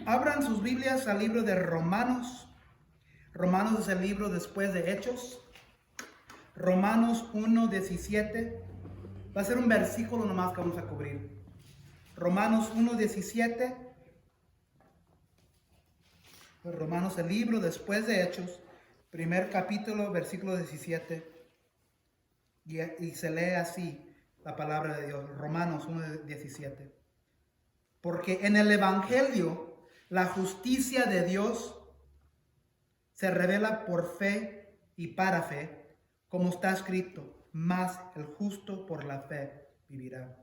Abran sus Biblias al libro de Romanos. Romanos es el libro después de Hechos. Romanos 1:17. Va a ser un versículo nomás que vamos a cubrir. Romanos 1:17. Romanos, el libro después de Hechos, primer capítulo, versículo 17. Y se lee así la palabra de Dios. Romanos 1:17. Porque en el Evangelio la justicia de Dios se revela por fe y para fe, como está escrito, mas el justo por la fe vivirá.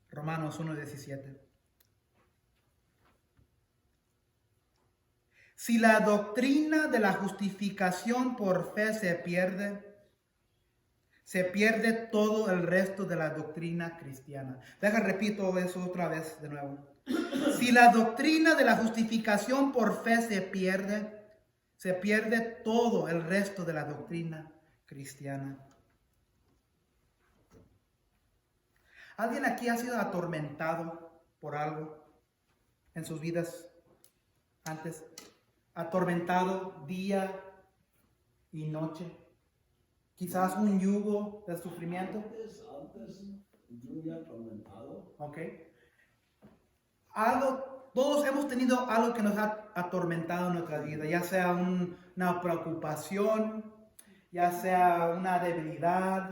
Romanos 1:17. Si la doctrina de la justificación por fe se pierde todo el resto de la doctrina cristiana. Repito eso otra vez de nuevo. Si la doctrina de la justificación por fe se pierde todo el resto de la doctrina cristiana. ¿Alguien aquí ha sido atormentado por algo en sus vidas antes? Atormentado día y noche. Quizás un yugo de sufrimiento. Antes, yo ya atormentado. Ok. Todos hemos tenido algo que nos ha atormentado en nuestra vida, ya sea una preocupación, ya sea una debilidad,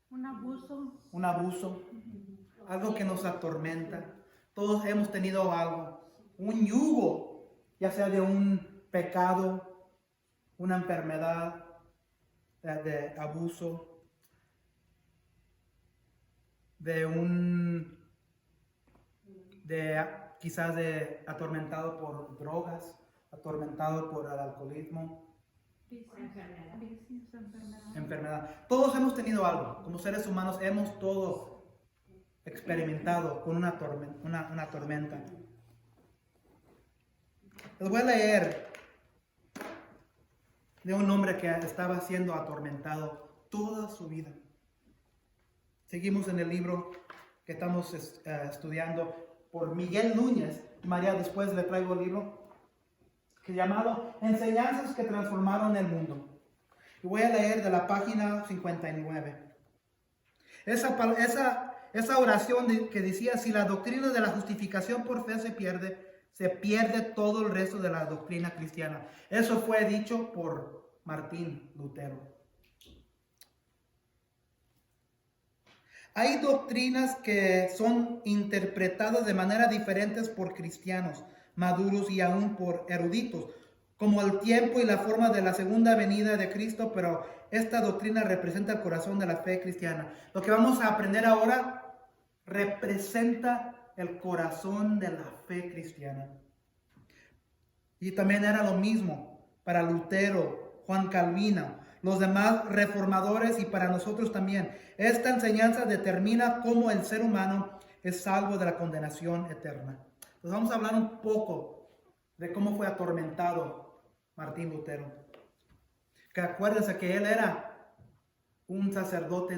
un abuso, algo que nos atormenta. Todos hemos tenido algo, un yugo, ya sea de un pecado, una enfermedad, de abuso, quizás de atormentado por drogas, atormentado por el alcoholismo, enfermedad. Todos hemos tenido algo, como seres humanos hemos todos experimentado con una tormenta. Les voy a leer de un hombre que estaba siendo atormentado toda su vida. Seguimos en el libro que estamos estudiando por Miguel Núñez. María, después le traigo el libro que llamado Enseñanzas que transformaron el mundo. Y voy a leer de la página 59. Esa oración que decía, si la doctrina de la justificación por fe se pierde todo el resto de la doctrina cristiana. Eso fue dicho por Martín Lutero. Hay doctrinas que son interpretadas de manera diferentes por cristianos maduros y aún por eruditos, como el tiempo y la forma de la segunda venida de Cristo, pero esta doctrina representa el corazón de la fe cristiana. Lo que vamos a aprender ahora representa el corazón de la fe cristiana. Y también era lo mismo para Lutero, Juan Calvino, los demás reformadores y para nosotros también. Esta enseñanza determina cómo el ser humano es salvo de la condenación eterna. Entonces vamos a hablar un poco de cómo fue atormentado Martín Lutero. Que acuérdense que él era un sacerdote.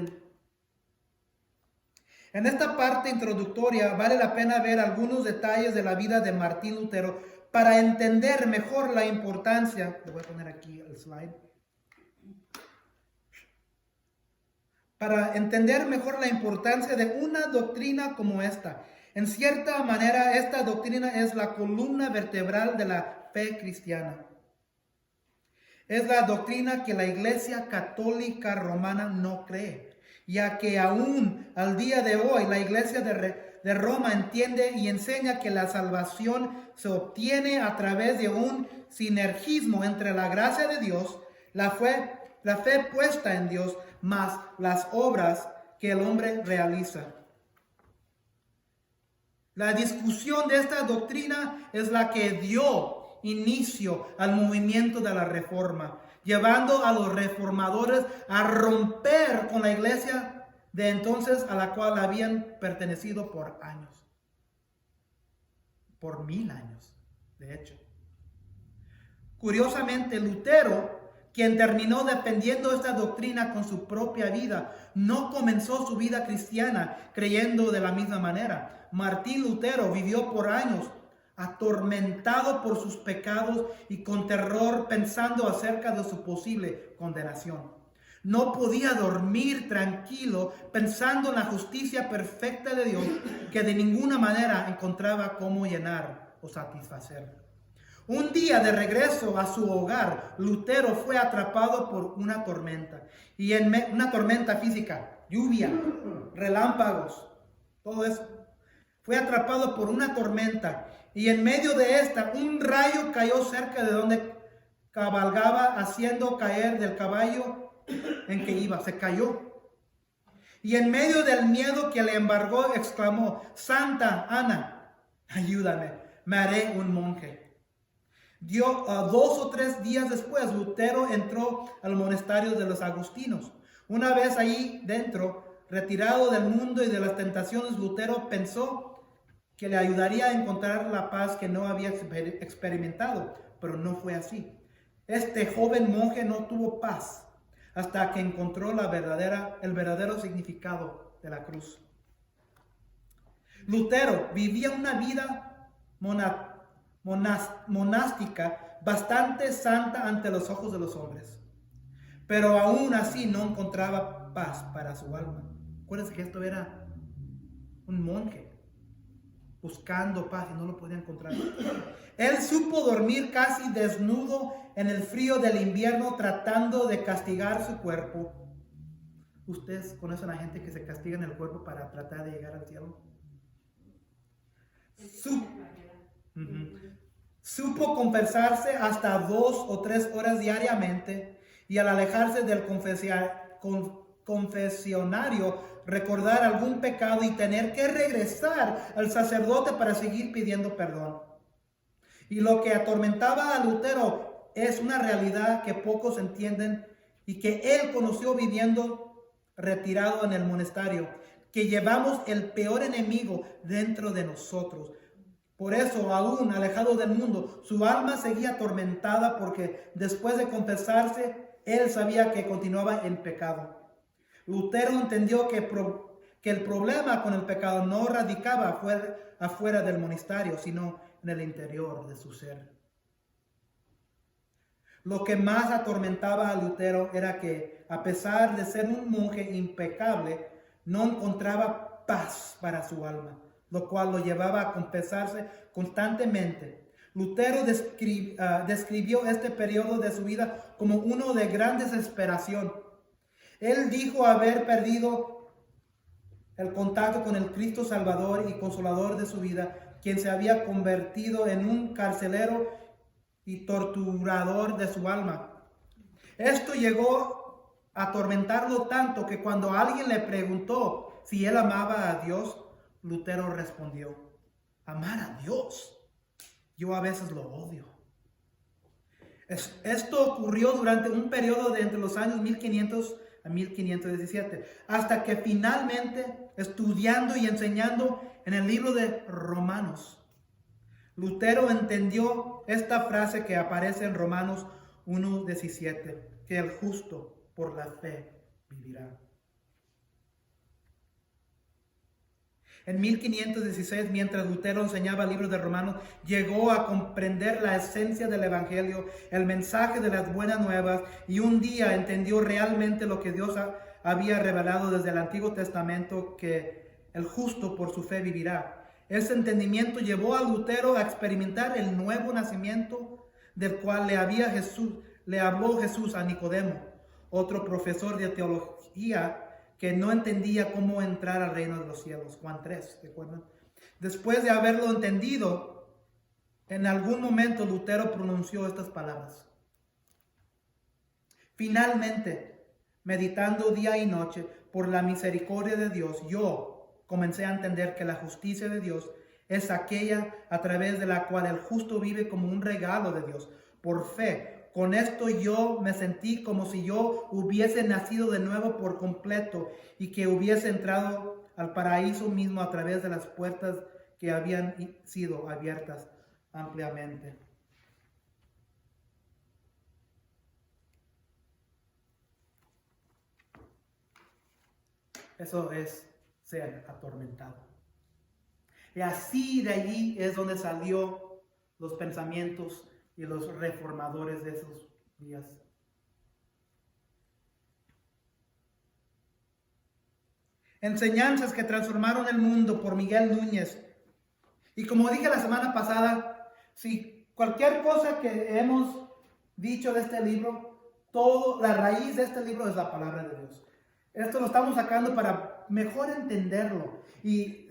En esta parte introductoria vale la pena ver algunos detalles de la vida de Martín Lutero para entender mejor la importancia. Le voy a poner aquí el slide. Para entender mejor la importancia de una doctrina como esta. En cierta manera, esta doctrina es la columna vertebral de la fe cristiana. Es la doctrina que la Iglesia Católica Romana no cree, ya que aún al día de hoy la Iglesia de Roma entiende y enseña que la salvación se obtiene a través de un sinergismo entre la gracia de Dios, la fe puesta en Dios, más las obras que el hombre realiza. La discusión de esta doctrina es la que dio inicio al movimiento de la Reforma, llevando a los reformadores a romper con la iglesia de entonces a la cual habían pertenecido por años. Por 1000 años, de hecho. Curiosamente, Lutero quien terminó defendiendo esta doctrina con su propia vida, no comenzó su vida cristiana creyendo de la misma manera. Martín Lutero vivió por años atormentado por sus pecados y con terror pensando acerca de su posible condenación. No podía dormir tranquilo pensando en la justicia perfecta de Dios que de ninguna manera encontraba cómo llenar o satisfacer. Un día de regreso a su hogar, Lutero fue atrapado por una tormenta. Y una tormenta física, lluvia, relámpagos, todo eso. Fue atrapado por una tormenta. Y en medio de esta, un rayo cayó cerca de donde cabalgaba, haciendo caer del caballo en que iba. Se cayó. Y en medio del miedo que le embargó, exclamó: Santa Ana, ayúdame, me haré un monje. 2 o 3 días después, Lutero entró al monasterio de los agustinos. Una vez ahí dentro, retirado del mundo y de las tentaciones, Lutero pensó que le ayudaría a encontrar la paz que no había experimentado, pero no fue así. Este joven monje no tuvo paz hasta que encontró el verdadero significado de la cruz. Lutero vivía una vida monástica bastante santa ante los ojos de los hombres, pero aún así no encontraba paz para su alma. Acuérdense que esto era un monje buscando paz y no lo podía encontrar. Él supo dormir casi desnudo en el frío del invierno, tratando de castigar su cuerpo. ¿Ustedes conocen a gente que se castiga en el cuerpo para tratar de llegar al cielo? Supo confesarse hasta 2 o 3 horas diariamente, y al alejarse del confesionario, recordar algún pecado y tener que regresar al sacerdote para seguir pidiendo perdón. Y lo que atormentaba a Lutero es una realidad que pocos entienden y que él conoció viviendo retirado en el monasterio, que llevamos el peor enemigo dentro de nosotros. Por eso, aún alejado del mundo, su alma seguía atormentada, porque después de confesarse, él sabía que continuaba en pecado. Lutero entendió que el problema con el pecado no radicaba afuera del monasterio, sino en el interior de su ser. Lo que más atormentaba a Lutero era que, a pesar de ser un monje impecable, no encontraba paz para su alma, lo cual lo llevaba a confesarse constantemente. Lutero describió este periodo de su vida como uno de gran desesperación. Él dijo haber perdido el contacto con el Cristo Salvador y Consolador de su vida, quien se había convertido en un carcelero y torturador de su alma. Esto llegó a atormentarlo tanto que cuando alguien le preguntó si él amaba a Dios, Lutero respondió: amar a Dios, yo a veces lo odio. Esto ocurrió durante un periodo de entre los años 1500 a 1517, hasta que finalmente, estudiando y enseñando en el libro de Romanos, Lutero entendió esta frase que aparece en Romanos 1:17, que el justo por la fe vivirá. En 1516, mientras Lutero enseñaba el libro de Romanos, llegó a comprender la esencia del Evangelio, el mensaje de las buenas nuevas, y un día entendió realmente lo que Dios había revelado desde el Antiguo Testamento, que el justo por su fe vivirá. Ese entendimiento llevó a Lutero a experimentar el nuevo nacimiento del cual le habló Jesús a Nicodemo, otro profesor de teología que no entendía cómo entrar al reino de los cielos. Juan 3, ¿recuerdan? Después de haberlo entendido, en algún momento Lutero pronunció estas palabras: finalmente, meditando día y noche por la misericordia de Dios, yo comencé a entender que la justicia de Dios es aquella a través de la cual el justo vive como un regalo de Dios, por fe. Con esto yo me sentí como si yo hubiese nacido de nuevo por completo y que hubiese entrado al paraíso mismo a través de las puertas que habían sido abiertas ampliamente. Eso es ser atormentado. Y así de allí es donde salió los pensamientos y los reformadores de esos días. Enseñanzas que transformaron el mundo por Miguel Núñez. Y como dije la semana pasada, si cualquier cosa que hemos dicho de este libro, la raíz de este libro es la palabra de Dios. Esto lo estamos sacando para mejor entenderlo y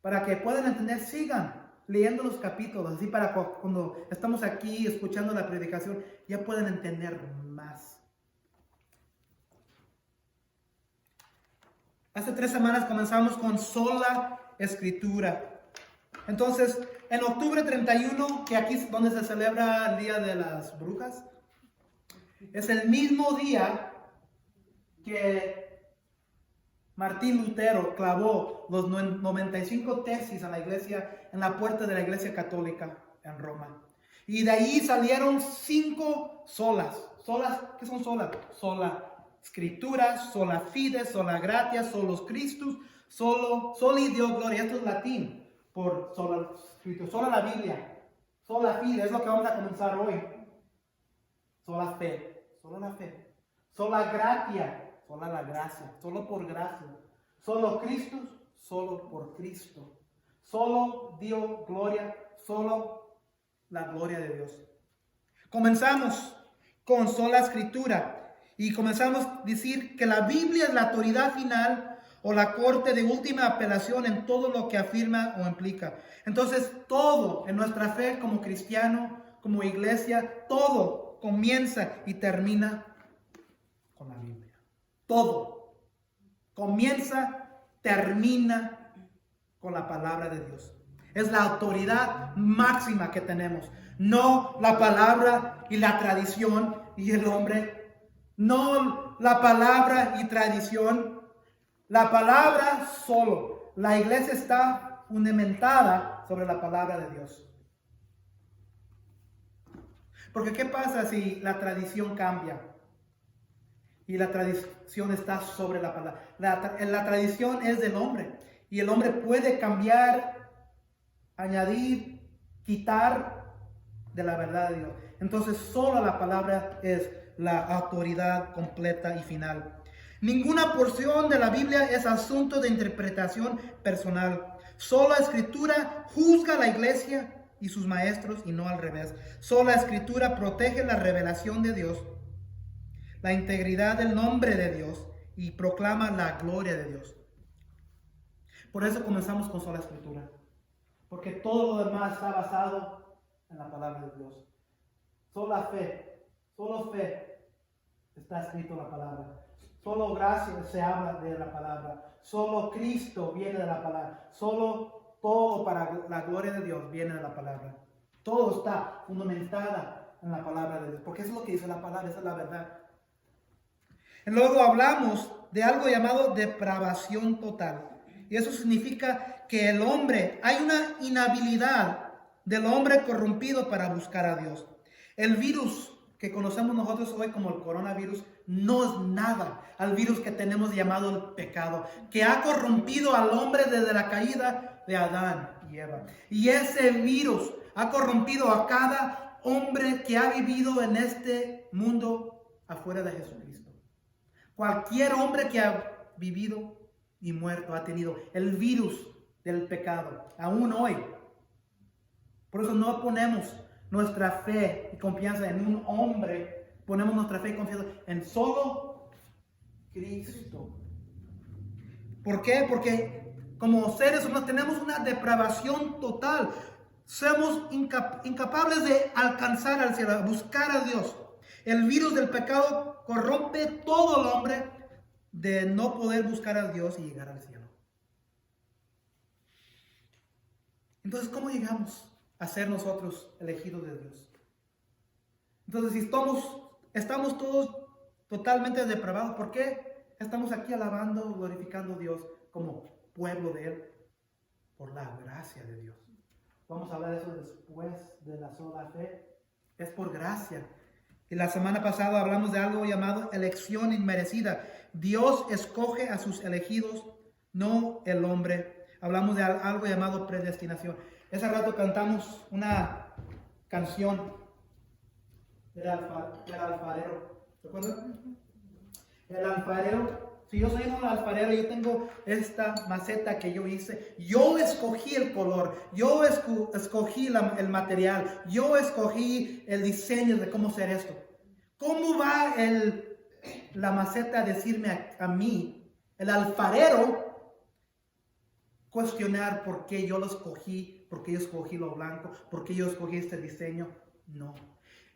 para que puedan entender, sigan leyendo los capítulos, así para cuando estamos aquí escuchando la predicación, ya pueden entender más. Hace 3 semanas comenzamos con sola escritura. Entonces, en octubre 31, que aquí es donde se celebra el Día de las Brujas, es el mismo día que Martín Lutero clavó los 95 tesis a la iglesia en la puerta de la iglesia católica en Roma. Y de ahí salieron 5 solas. ¿Solas? ¿Qué son solas? Sola Escritura, sola fide, sola gratia, solos Christus, soli Deo gloria. Esto es latín por sola Escritura, sola la Biblia, sola fide, es lo que vamos a comenzar hoy. Sola fe, sola la fe, sola gratia, sola la gracia, solo por gracia, solo Christus, solo por Cristo, solo Dios gloria, solo la gloria de Dios. Comenzamos con sola escritura y comenzamos a decir que la Biblia es la autoridad final o la corte de última apelación en todo lo que afirma o implica. Entonces todo en nuestra fe como cristiano, como iglesia, todo comienza y termina con la Biblia. Todo comienza, termina con la palabra de Dios. Es la autoridad máxima que tenemos. No la palabra y la tradición y el hombre. No la palabra y tradición. La palabra solo. La iglesia está fundamentada sobre la palabra de Dios. Porque ¿qué pasa si la tradición cambia? Y la tradición está sobre la palabra. La tradición es del hombre. Y el hombre puede cambiar, añadir, quitar de la verdad de Dios. Entonces solo la palabra es la autoridad completa y final. Ninguna porción de la Biblia es asunto de interpretación personal. Solo la Escritura juzga a la iglesia y sus maestros y no al revés. Solo la Escritura protege la revelación de Dios, la integridad del nombre de Dios y proclama la gloria de Dios. Por eso comenzamos con sola Escritura, porque todo lo demás está basado en la palabra de Dios. Sola fe, solo fe está escrito en la palabra. Solo gracia se habla de la palabra. Solo Cristo viene de la palabra. Solo todo para la gloria de Dios viene de la palabra. Todo está fundamentada en la palabra de Dios, porque eso es lo que dice la palabra, esa es la verdad. Y luego hablamos de algo llamado depravación total. Y eso significa que el hombre, hay una inhabilidad del hombre corrompido para buscar a Dios. El virus que conocemos nosotros hoy como el coronavirus no es nada al virus que tenemos llamado el pecado, que ha corrompido al hombre desde la caída de Adán y Eva. Y ese virus ha corrompido a cada hombre que ha vivido en este mundo afuera de Jesucristo. Cualquier hombre que ha vivido y muerto ha tenido el virus del pecado, aún hoy. Por eso no ponemos nuestra fe y confianza en un hombre, ponemos nuestra fe y confianza en solo Cristo. ¿Por qué? Porque como seres humanos tenemos una depravación total. Somos incapaces de alcanzar al cielo, buscar a Dios. El virus del pecado corrompe todo el hombre de no poder buscar a Dios y llegar al cielo. Entonces, ¿cómo llegamos a ser nosotros elegidos de Dios? Entonces, si estamos todos totalmente depravados, ¿por qué estamos aquí alabando, glorificando a Dios como pueblo de Él? Por la gracia de Dios. Vamos a hablar de eso después de la sola fe. Es por gracia. Y la semana pasada hablamos de algo llamado elección inmerecida. Dios escoge a sus elegidos, no el hombre. Hablamos de algo llamado predestinación. Ese rato cantamos una canción del alfarero. ¿Se acuerdan? El alfarero. Si yo soy un alfarero, yo tengo esta maceta que yo hice. Yo escogí el color, yo escogí el material, yo escogí el diseño de cómo hacer esto. ¿Cómo va la maceta a decirme a mí, el alfarero, cuestionar por qué yo lo escogí, por qué yo escogí lo blanco, por qué yo escogí este diseño? No.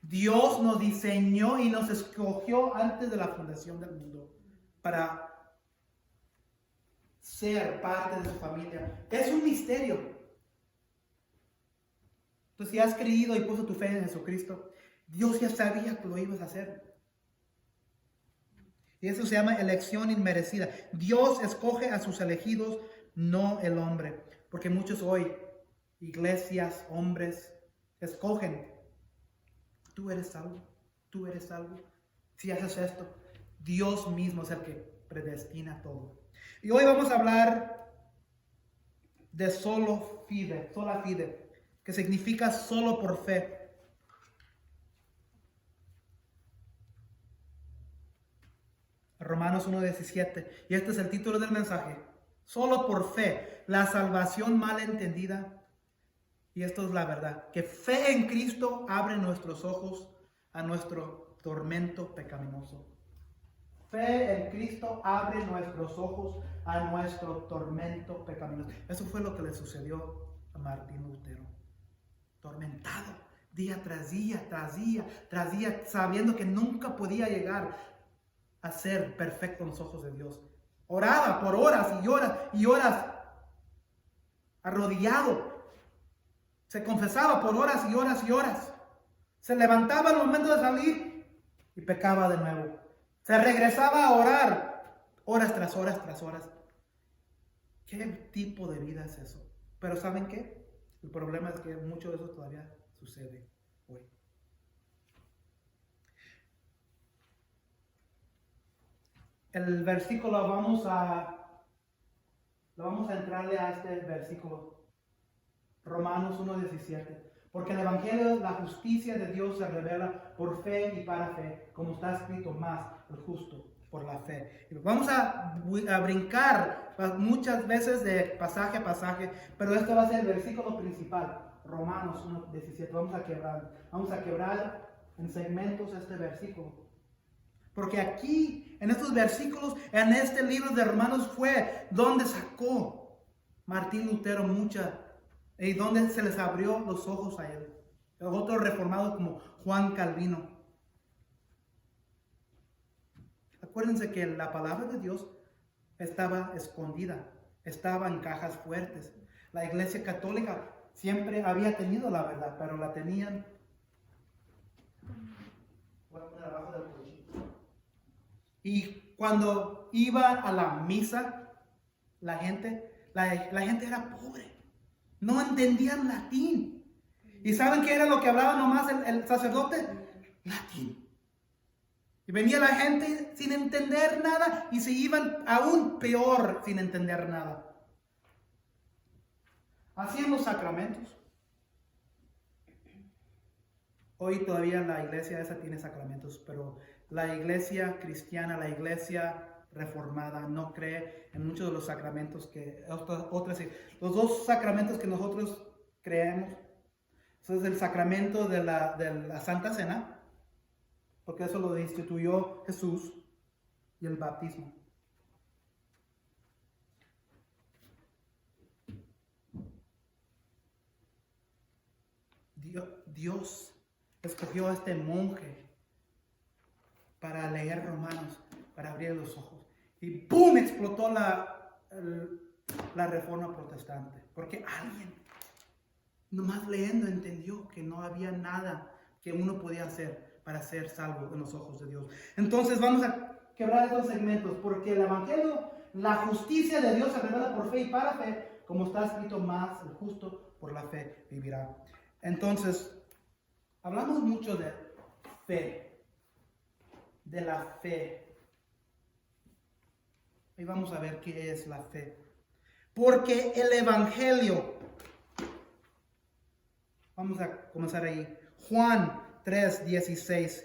Dios nos diseñó y nos escogió antes de la fundación del mundo para ser parte de su familia. Es un misterio. Entonces, si has creído y puesto tu fe en Jesucristo, Dios ya sabía que lo ibas a hacer. Y eso se llama elección inmerecida. Dios escoge a sus elegidos, no el hombre. Porque muchos hoy, iglesias, hombres, escogen. Tú eres salvo, tú eres salvo. Si haces esto, Dios mismo es el que predestina todo. Y hoy vamos a hablar de sola fide, que significa solo por fe. Romanos 1:17. Y este es el título del mensaje. Solo por fe, la salvación mal entendida. Y esto es la verdad, que fe en Cristo abre nuestros ojos a nuestro tormento pecaminoso. Fe en Cristo abre nuestros ojos a nuestro tormento pecaminoso. Eso fue lo que le sucedió a Martín Lutero. Tormentado, día tras día, sabiendo que nunca podía llegar a ser perfecto en los ojos de Dios. Oraba por horas y horas, arrodillado. Se confesaba por horas y horas. Se levantaba al momento de salir y pecaba de nuevo. Se regresaba a orar horas tras horas. ¿Qué tipo de vida es eso? Pero ¿saben qué? El problema es que mucho de eso todavía sucede hoy. El versículo vamos a entrarle a este versículo. Romanos 1:17. Porque el evangelio, la justicia de Dios se revela por fe y para fe, como está escrito, más el justo por la fe. Y vamos a brincar muchas veces de pasaje a pasaje, pero este va a ser el versículo principal, Romanos 1:17. Vamos a quebrar en segmentos este versículo. Porque aquí, en estos versículos, en este libro de Romanos fue donde sacó Martín Lutero y donde se les abrió los ojos a él. Otro reformado como Juan Calvino. Acuérdense que la palabra de Dios estaba escondida, estaba en cajas fuertes. La Iglesia Católica siempre había tenido la verdad, pero la tenían abajo del colchón. Y cuando iban a la misa, la gente era pobre. No entendían latín. ¿Y saben qué era lo que hablaba nomás el sacerdote? Latín. Y venía la gente sin entender nada y se iban aún peor sin entender nada. Hacían los sacramentos. Hoy todavía la iglesia esa tiene sacramentos, pero la iglesia cristiana, la iglesia reformada, no cree en muchos de los sacramentos los dos sacramentos que nosotros creemos. Eso es el sacramento de la Santa Cena, porque eso lo instituyó Jesús, y el bautismo. Dios escogió a este monje para leer Romanos, para abrir los ojos. Y ¡pum! Explotó la reforma protestante. Porque alguien, nomás leyendo, entendió que no había nada que uno podía hacer para ser salvo en los ojos de Dios. Entonces vamos a quebrar estos segmentos. Porque el evangelio, la justicia de Dios se revela por fe y para fe, como está escrito, más el justo por la fe vivirá. Entonces, hablamos mucho de fe, de la fe. Y vamos a ver qué es la fe. Porque el Evangelio, vamos a comenzar ahí. Juan 3:16.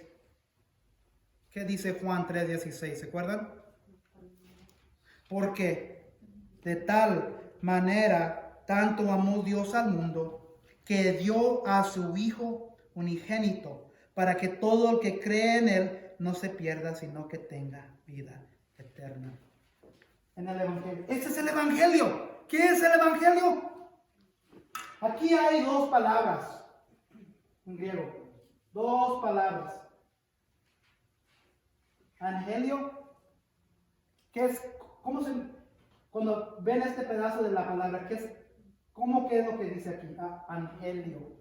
¿Qué dice Juan 3:16? ¿Se acuerdan? Porque de tal manera tanto amó Dios al mundo que dio a su Hijo unigénito para que todo el que cree en Él no se pierda, sino que tenga vida eterna. En el Evangelio. Este es el Evangelio. ¿Qué es el Evangelio? Aquí hay dos palabras en griego. Dos palabras. Angelio. ¿Qué es? ¿Cómo se? Cuando ven este pedazo de la palabra, ¿qué es? ¿Qué es lo que dice aquí? Angelio.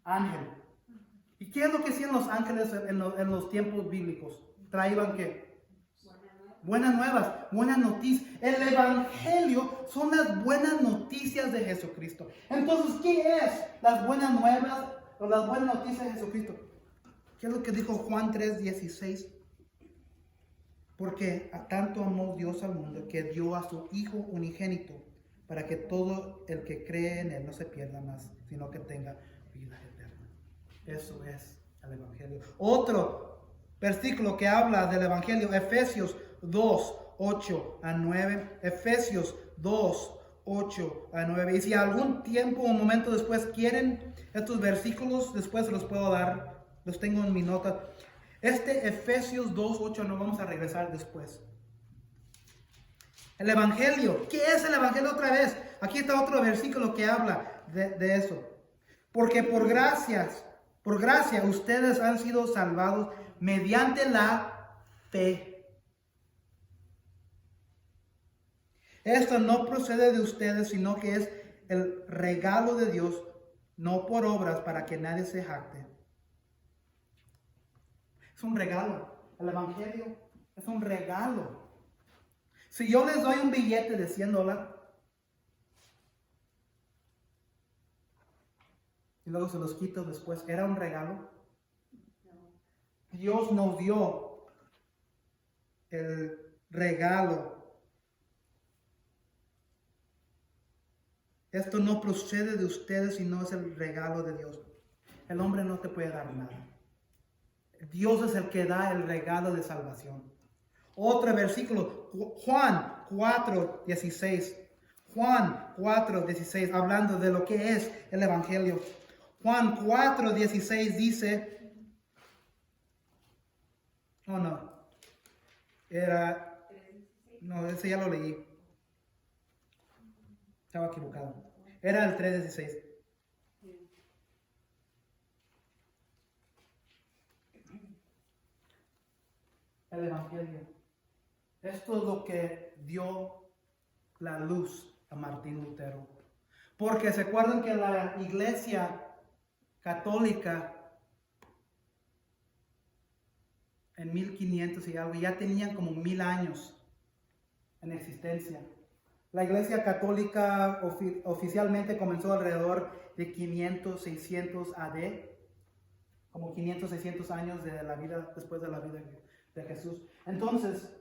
Ángel. ¿Y qué es lo que hacían los ángeles en los tiempos bíblicos? Traían ¿qué? Buenas nuevas, buenas noticias. El Evangelio son las buenas noticias de Jesucristo. Entonces, ¿qué es las buenas nuevas o las buenas noticias de Jesucristo? ¿Qué es lo que dijo Juan 3:16? Porque a tanto amó Dios al mundo que dio a su Hijo unigénito para que todo el que cree en Él no se pierda más, sino que tenga vida eterna. Eso es el Evangelio. Otro versículo que habla del Evangelio, Efesios 2:8-9. Efesios 2:8-9. Y si algún tiempo o un momento después quieren estos versículos, después se los puedo dar. Los tengo en mi nota. Efesios 2:8 no vamos a regresar después. El Evangelio. ¿Qué es el Evangelio otra vez? Aquí está otro versículo que habla de eso. Porque por gracia ustedes han sido salvados mediante la fe. Esto no procede de ustedes, sino que es el regalo de Dios, no por obras para que nadie se jacte. Es un regalo. El Evangelio es un regalo. Si yo les doy un billete de $100 y luego se los quito después, ¿era un regalo? Dios nos dio el regalo. Esto no procede de ustedes, sino es el regalo de Dios. El hombre no te puede dar nada. Dios es el que da el regalo de salvación. Otro versículo, Juan 4:16. Juan 4:16, hablando de lo que es el Evangelio. Juan 4:16 dice, ese ya lo leí. Estaba equivocado. Era el 3:16. El Evangelio. Esto es lo que dio la luz a Martín Lutero. Porque se acuerdan que la Iglesia Católica en 1500 y algo ya tenían como 1000 años en existencia. La Iglesia Católica oficialmente comenzó alrededor de 500, 600 AD, como 500, 600 años de la vida, después de la vida de Jesús. Entonces,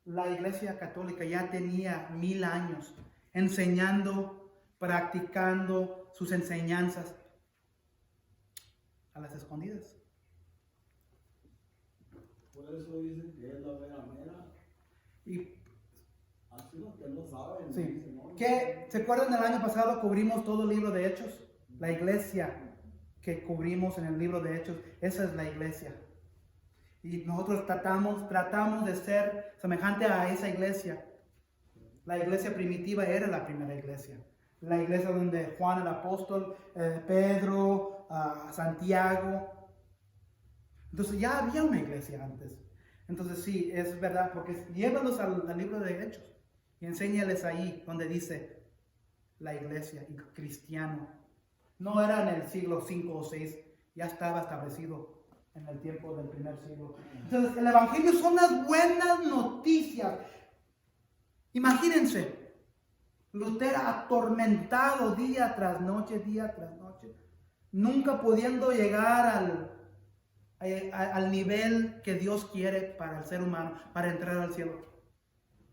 la Iglesia Católica ya tenía 1000 años enseñando, practicando sus enseñanzas a las escondidas. Por eso dicen que es la mera mera. Y así los que no saben. sí. Dicen, no, ¿Qué? ¿Se acuerdan del año pasado cubrimos todo el libro de Hechos? La iglesia que cubrimos en el libro de Hechos, esa es la iglesia. Y nosotros tratamos de ser semejante a esa iglesia. La iglesia primitiva era la primera iglesia. La iglesia donde Juan el apóstol, Pedro, Santiago. Entonces ya había una iglesia antes. Entonces sí, es verdad, porque llévalos al libro de Hechos y enséñales ahí donde dice la iglesia y cristiano. No era en el siglo 5 o 6, ya estaba establecido en el tiempo del primer siglo. Entonces el Evangelio son las buenas noticias. Imagínense, Lutero atormentado día tras noche, nunca pudiendo llegar al nivel que Dios quiere para el ser humano, para entrar al cielo.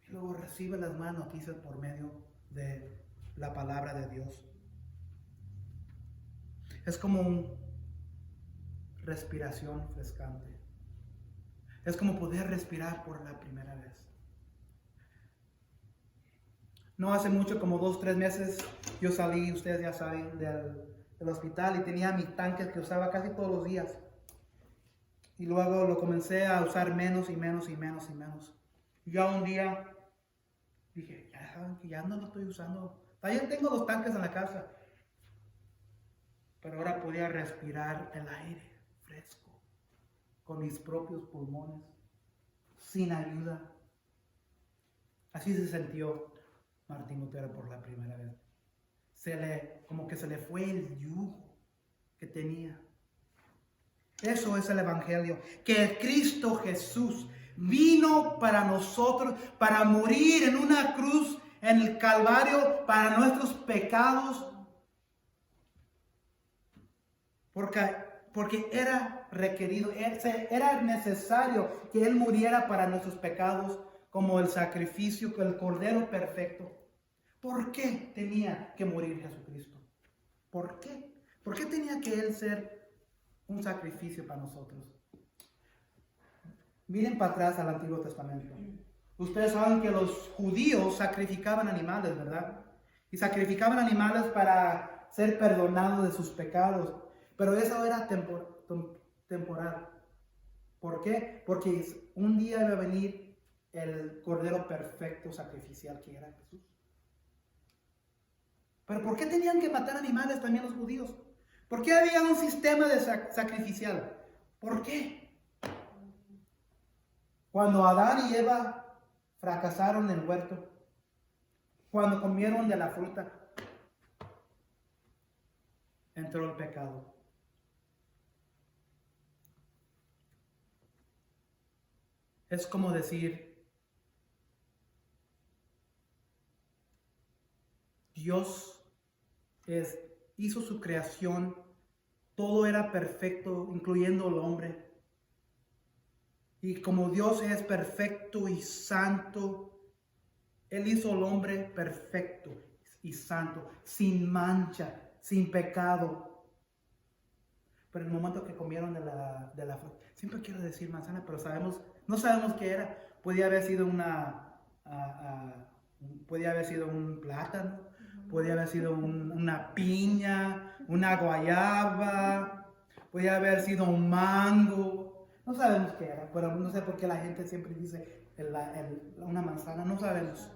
Y luego recibe las buenas noticias por medio de la palabra de Dios. Es como una respiración frescante. Es como poder respirar por la primera vez. No hace mucho, como 2 o 3 meses, yo salí, ustedes ya saben, del hospital y tenía mi tanque que usaba casi todos los días. Y luego lo comencé a usar menos y menos y menos y menos. Y ya un día dije, ya saben que ya no lo estoy usando. Todavía tengo 2 tanques en la casa. Pero ahora podía respirar el aire fresco con mis propios pulmones, sin ayuda. Así se sintió Martín Lutero por la primera vez. Como que se le fue el yugo que tenía. Eso es el Evangelio, que Cristo Jesús vino para nosotros, para morir en una cruz en el Calvario para nuestros pecados, porque era requerido, era necesario que Él muriera para nuestros pecados como el sacrificio, el Cordero perfecto. ¿Por qué tenía que morir Jesucristo? ¿Por qué? ¿Por qué tenía que Él ser un sacrificio para nosotros? Miren para atrás al Antiguo Testamento. Ustedes saben que los judíos sacrificaban animales, ¿verdad? Y sacrificaban animales para ser perdonados de sus pecados. Pero eso era temporal. ¿Por qué? Porque un día iba a venir el Cordero perfecto sacrificial que era Jesús. Pero ¿por qué tenían que matar animales también los judíos? ¿Por qué había un sistema de sacrificial? ¿Por qué? Cuando Adán y Eva fracasaron en el huerto, cuando comieron de la fruta, entró el pecado. Es como decir, Dios hizo su creación, todo era perfecto, incluyendo el hombre. Y como Dios es perfecto y santo, Él hizo al hombre perfecto y santo, sin mancha, sin pecado. Pero en el momento que comieron de la fruta, siempre quiero decir manzana, pero no sabemos qué era. Podía haber sido podía haber sido un plátano, podía haber sido una piña, una guayaba, podía haber sido un mango. No sabemos qué era, pero no sé por qué la gente siempre dice una manzana, no sabemos.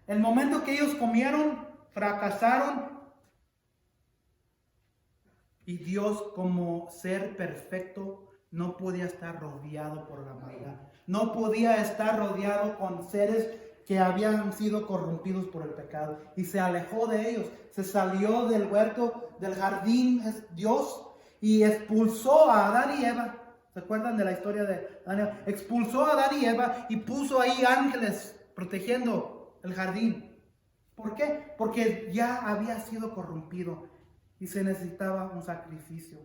El momento que ellos comieron, fracasaron. Y Dios, como ser perfecto, no podía estar rodeado por la maldad. No podía estar rodeado con seres que habían sido corrompidos por el pecado. Y se alejó de ellos. Se salió del huerto, del jardín, Dios, y expulsó a Adán y Eva. ¿Se acuerdan de la historia de Adán y Eva? Expulsó a Adán y Eva y puso ahí ángeles protegiendo el jardín. ¿Por qué? Porque ya había sido corrompido y se necesitaba un sacrificio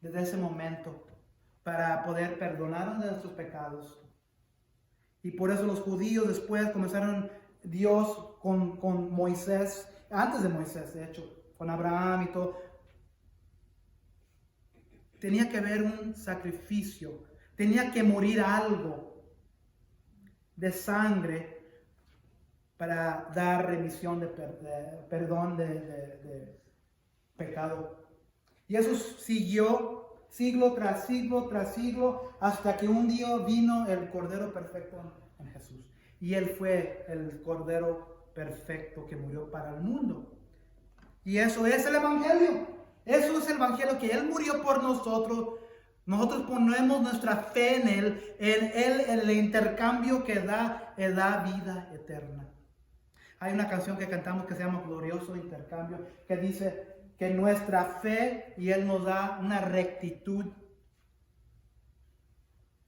desde ese momento para poder perdonarnos de nuestros pecados. Y por eso los judíos después comenzaron Dios con Moisés, antes de Moisés de hecho, con Abraham y todo. Tenía que haber un sacrificio, tenía que morir algo de sangre para dar remisión de perdón de pecado. Y eso siguió siglo tras siglo tras siglo hasta que un día vino el Cordero perfecto en Jesús. Y Él fue el Cordero perfecto que murió para el mundo. Y eso es el Evangelio. Eso es el Evangelio, que Él murió por nosotros. Nosotros ponemos nuestra fe en Él, en el intercambio que da vida eterna. Hay una canción que cantamos que se llama Glorioso Intercambio, que dice que nuestra fe y Él nos da una rectitud.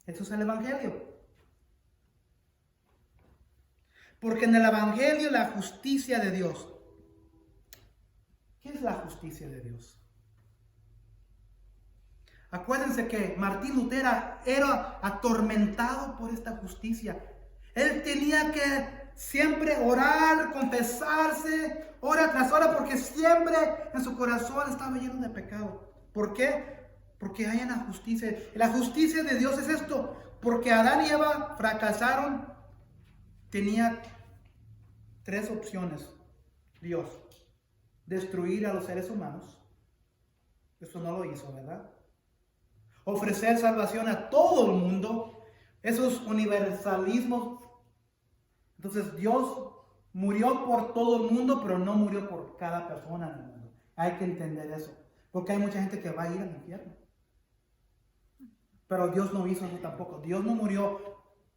Eso es el Evangelio. Porque en el Evangelio la justicia de Dios. ¿Qué es es la justicia de Dios. Acuérdense que Martín Lutero era atormentado por esta justicia. Él tenía que siempre orar, confesarse, hora tras hora, porque siempre en su corazón estaba lleno de pecado. ¿Por qué? Porque hay una justicia. La justicia de Dios es esto. Porque Adán y Eva fracasaron, tenía tres opciones. Dios: destruir a los seres humanos. Eso no lo hizo, ¿verdad? Ofrecer salvación a todo el mundo. Esos universalismos. Entonces Dios murió por todo el mundo, pero no murió por cada persona en el mundo. Hay que entender eso, porque hay mucha gente que va a ir al infierno. Pero Dios no hizo eso tampoco. Dios no murió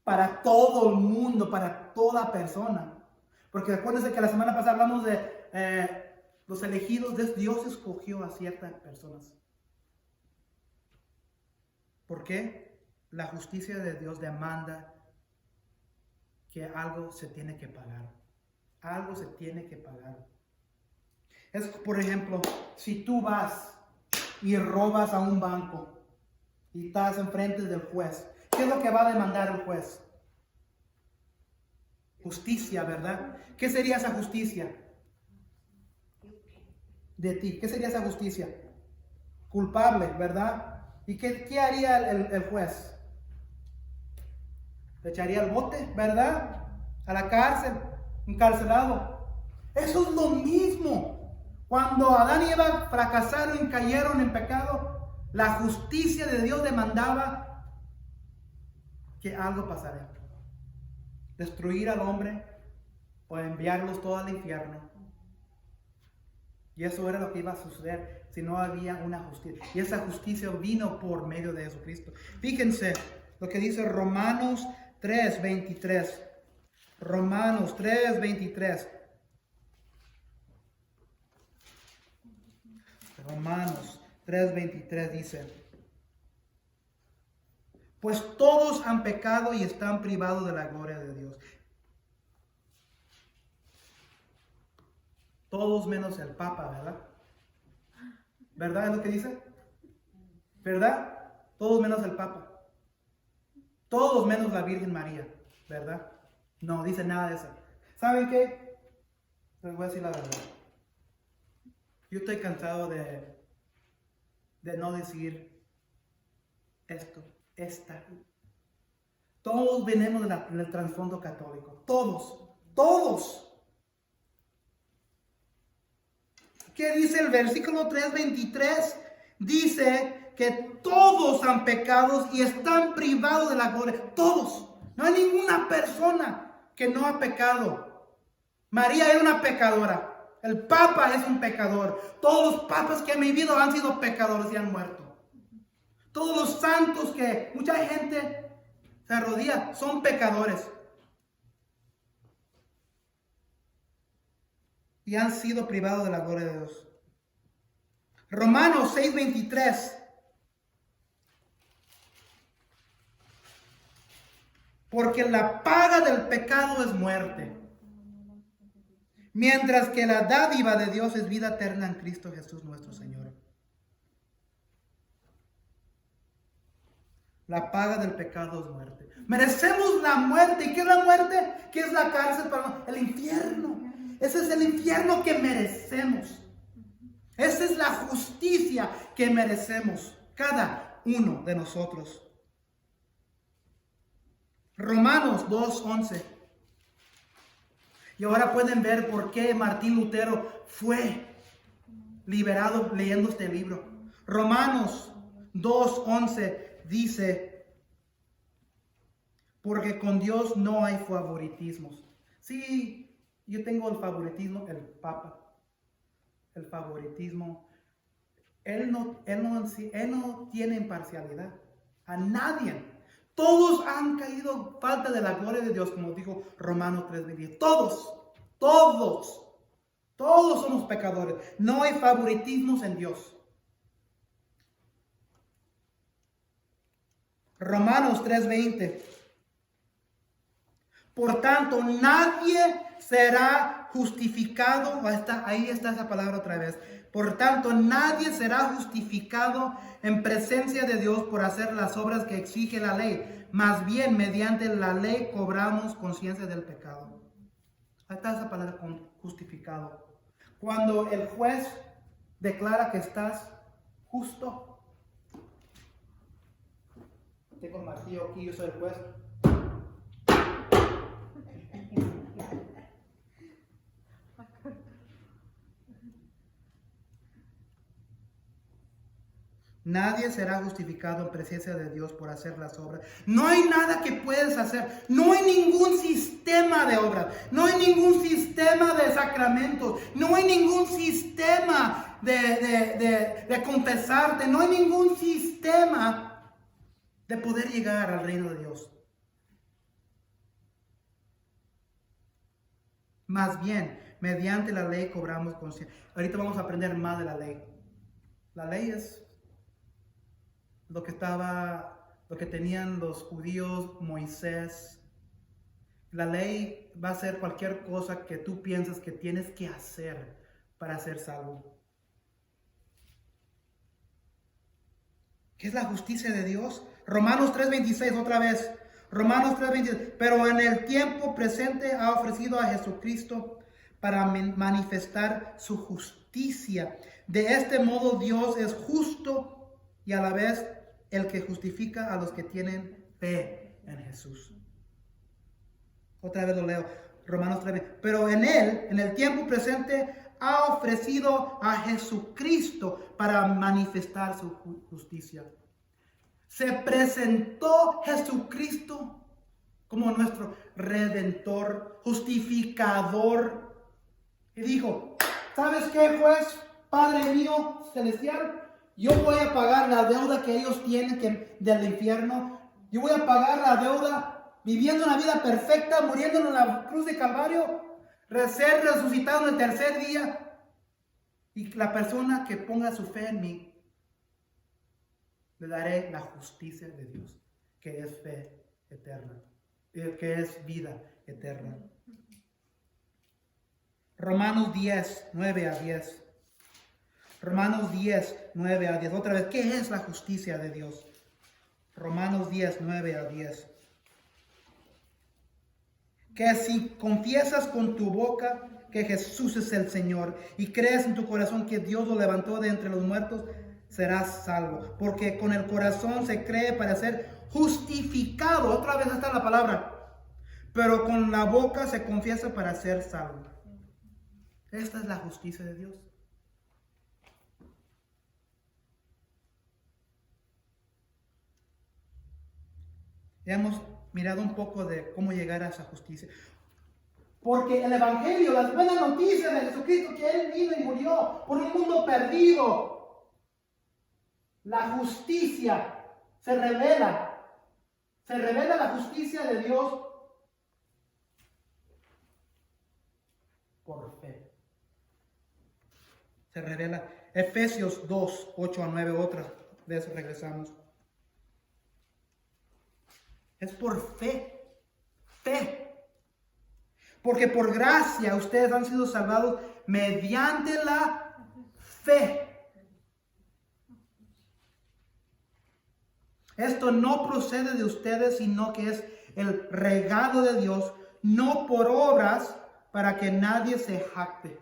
para todo el mundo, para toda persona. Porque acuérdense que la semana pasada hablamos de los elegidos. Dios escogió a ciertas personas. ¿Por qué? La justicia de Dios demanda que algo se tiene que pagar. Algo se tiene que pagar. Es, por ejemplo, si tú vas y robas a un banco y estás enfrente del juez, ¿qué es lo que va a demandar el juez? Justicia, ¿verdad? ¿Qué sería esa justicia de ti? ¿Qué sería esa justicia? Culpable, ¿verdad? ¿Y qué haría el juez? Le echaría al bote, ¿verdad? A la cárcel, encarcelado. Eso es lo mismo. Cuando Adán y Eva fracasaron y cayeron en pecado, la justicia de Dios demandaba que algo pasara. Destruir al hombre o enviarlos todos al infierno. Y eso era lo que iba a suceder si no había una justicia. Y esa justicia vino por medio de Jesucristo. Fíjense lo que dice Romanos 3:23. Romanos 3:23. Romanos 3:23 dice: pues todos han pecado y están privados de la gloria de Dios. Todos menos el Papa, ¿verdad? ¿Verdad es lo que dice? ¿Verdad? Todos menos el Papa. Todos menos la Virgen María, ¿verdad? No dice nada de eso. ¿Saben qué? Les voy a decir la verdad. Yo estoy cansado de no decir esto, esta. Todos venimos del trasfondo católico. Todos. ¿Qué dice el versículo 3:23? Dice que todos han pecado y están privados de la gloria. Todos. No hay ninguna persona que no ha pecado. María era una pecadora. El Papa es un pecador. Todos los papas que han vivido han sido pecadores y han muerto. Todos los santos que mucha gente se arrodilla son pecadores. Y han sido privados de la gloria de Dios. Romanos 6:23. Porque la paga del pecado es muerte, mientras que la dádiva de Dios es vida eterna en Cristo Jesús nuestro Señor. La paga del pecado es muerte. Merecemos la muerte. ¿Y qué es la muerte? ¿Qué es la cárcel? El infierno. Ese es el infierno que merecemos. Esa es la justicia que merecemos cada uno de nosotros. Romanos 2:11. Y ahora pueden ver por qué Martín Lutero fue liberado leyendo este libro. Romanos 2:11 dice: porque con Dios no hay favoritismos. Sí, yo tengo el favoritismo, el Papa. El favoritismo. Él no tiene imparcialidad a nadie. Todos han caído falta de la gloria de Dios, como dijo Romanos 3:20. Todos somos pecadores. No hay favoritismos en Dios. Romanos 3:20. Por tanto, nadie será justificado. Ahí está esa palabra otra vez. Por tanto, nadie será justificado en presencia de Dios por hacer las obras que exige la ley. Más bien, mediante la ley cobramos conciencia del pecado. Ahí está esa palabra justificado. Cuando el juez declara que estás justo. Tengo el martillo aquí, yo soy el juez. Nadie será justificado en presencia de Dios por hacer las obras. No hay nada que puedes hacer. No hay ningún sistema de obras. No hay ningún sistema de sacramentos. No hay ningún sistema de confesarte. No hay ningún sistema de poder llegar al reino de Dios. Más bien, mediante la ley cobramos conciencia. Ahorita vamos a aprender más de la ley. La ley es lo que tenían los judíos, Moisés. La ley va a ser cualquier cosa que tú piensas que tienes que hacer para ser salvo. ¿Qué es la justicia de Dios? Romanos 3:26, otra vez. Romanos 3:26. Pero en el tiempo presente ha ofrecido a Jesucristo para manifestar su justicia. De este modo Dios es justo y a la vez el que justifica a los que tienen fe en Jesús. Otra vez lo leo. Romanos 3. Pero en él, en el tiempo presente, ha ofrecido a Jesucristo para manifestar su justicia. Se presentó Jesucristo como nuestro redentor, justificador. Y dijo, ¿sabes qué, juez? Padre mío celestial, yo voy a pagar la deuda que ellos tienen del infierno. Yo voy a pagar la deuda viviendo una vida perfecta, muriendo en la cruz de Calvario, ser resucitado en el tercer día. Y la persona que ponga su fe en mí, le daré la justicia de Dios, que es fe eterna, que es vida eterna. Romanos 10, 9 a 10. Romanos 10, 9 a 10. Otra vez, ¿qué es la justicia de Dios? Romanos 10, 9 a 10. Que si confiesas con tu boca que Jesús es el Señor y crees en tu corazón que Dios lo levantó de entre los muertos, serás salvo. Porque con el corazón se cree para ser justificado. Otra vez está la palabra. Pero con la boca se confiesa para ser salvo. Esta es la justicia de Dios. Ya hemos mirado un poco de cómo llegar a esa justicia. Porque el Evangelio, las buenas noticias de Jesucristo, que Él vino y murió por un mundo perdido. La justicia se revela. Se revela la justicia de Dios por fe. Se revela. Efesios 2, 8 a 9, otra vez regresamos. Es por fe. Fe. Porque por gracia ustedes han sido salvados mediante la fe. Esto no procede de ustedes, sino que es el regalo de Dios, no por obras, para que nadie se jacte.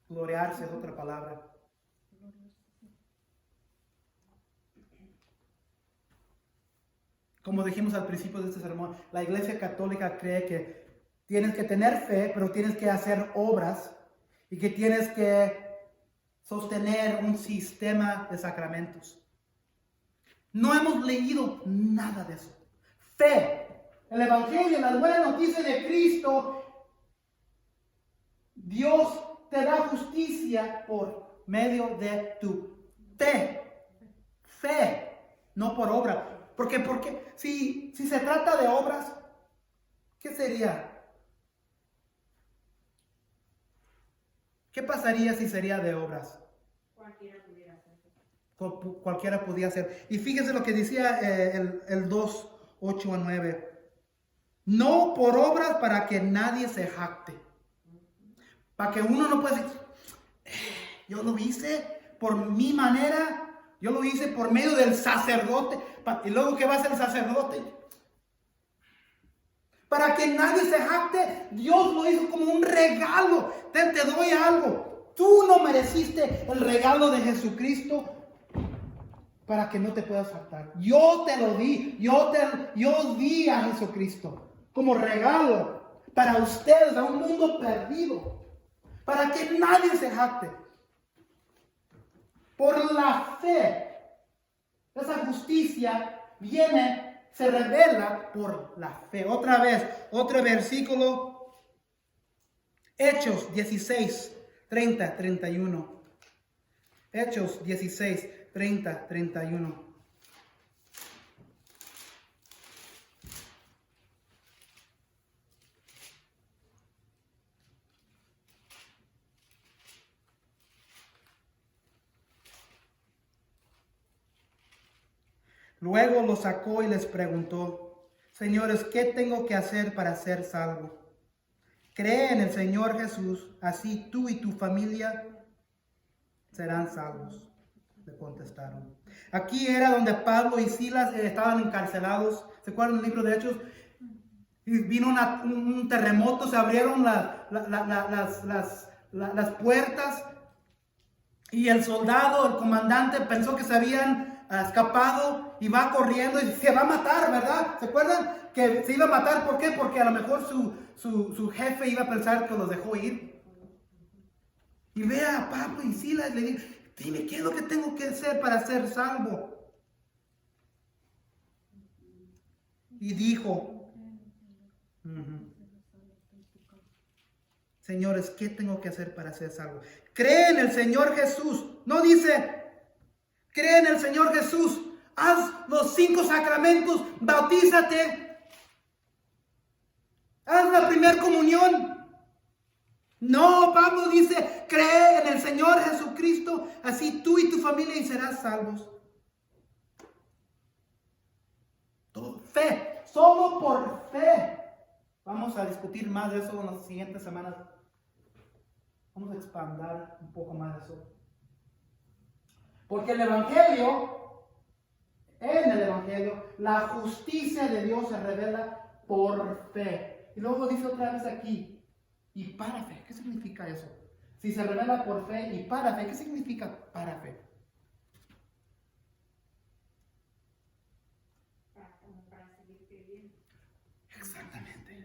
Gloriarse es otra palabra. Como dijimos al principio de este sermón, la Iglesia Católica cree que tienes que tener fe, pero tienes que hacer obras y que tienes que sostener un sistema de sacramentos. No hemos leído nada de eso. Fe, el Evangelio, las buenas noticias de Cristo. Dios te da justicia por medio de tu fe. Fe, no por obra. Porque si se trata de obras, ¿qué sería? ¿Qué pasaría si sería de obras? Cualquiera pudiera hacer. Cualquiera podía hacer. Y fíjense lo que decía el 2, 8 a 9. No por obras para que nadie se jacte. Para que uno no pueda decir, yo lo hice por mi manera, yo lo hice por medio del sacerdote. Y luego, ¿qué va a hacer el sacerdote? Para que nadie se jacte, Dios lo hizo como un regalo. Te doy algo. Tú no mereciste el regalo de Jesucristo para que no te puedas jactar. Yo te lo di. Yo di a Jesucristo como regalo para ustedes, a un mundo perdido. Para que nadie se jacte. Por la fe. Esa justicia se revela por la fe. Otra vez, otro versículo. Hechos 16, 30, 31. Hechos 16, 30, 31. Luego los sacó y les preguntó: Señores, ¿qué tengo que hacer para ser salvo? Cree en el Señor Jesús, así tú y tu familia serán salvos. Le contestaron. Aquí era donde Pablo y Silas estaban encarcelados. ¿Se acuerdan del libro de Hechos? Y vino un terremoto, se abrieron las puertas y el soldado, el comandante, pensó que se habían escapado y va corriendo y se va a matar, ¿verdad? ¿Se acuerdan? Que se iba a matar, ¿por qué? Porque a lo mejor su jefe iba a pensar que los dejó ir. Y ve a Pablo y Silas y le dice: dime, ¿qué es lo que tengo que hacer para ser salvo? Y dijo: Señores, ¿qué tengo que hacer para ser salvo? Cree en el Señor Jesús. No dice, cree en el Señor Jesús. Haz los 5 sacramentos. Bautízate. Haz la primera comunión. No, Pablo dice, cree en el Señor Jesucristo. Así tú y tu familia serás salvos. Todo fe. Solo por fe. Vamos a discutir más de eso en las siguientes semanas. Vamos a expandir un poco más de eso. Porque en el Evangelio, la justicia de Dios se revela por fe. Y luego dice otra vez aquí, y para fe. ¿Qué significa eso? Si se revela por fe y para fe, ¿qué significa para fe? Exactamente.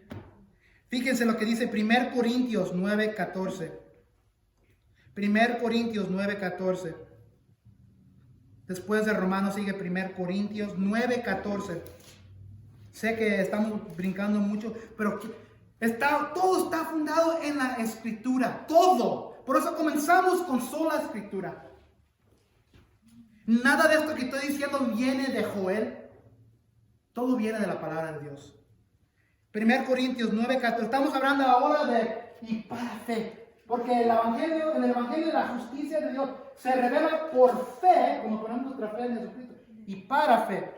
Fíjense lo que dice 1 Corintios 9:14. 1 Corintios 9:14. Después de Romanos sigue 1 Corintios 9:14. Sé que estamos brincando mucho, pero todo está fundado en la Escritura. Todo. Por eso comenzamos con sola Escritura. Nada de esto que estoy diciendo viene de Joel. Todo viene de la palabra de Dios. 1 Corintios 9:14. Estamos hablando ahora de y para fe. Porque en el Evangelio de la justicia de Dios se revela por fe, como ponemos nuestra fe en Jesucristo, y para fe.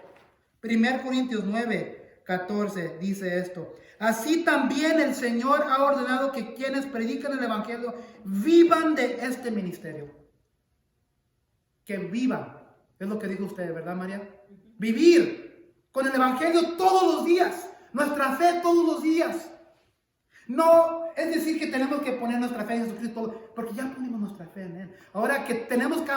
1 Corintios 9:14 dice esto: así también el Señor ha ordenado que quienes predican el Evangelio vivan de este ministerio. Que vivan. Es lo que dijo usted, ¿verdad, María? Vivir con el Evangelio todos los días. Nuestra fe todos los días. No es decir que tenemos que poner nuestra fe en Jesucristo, porque ya ponemos nuestra fe en Él. Ahora que tenemos que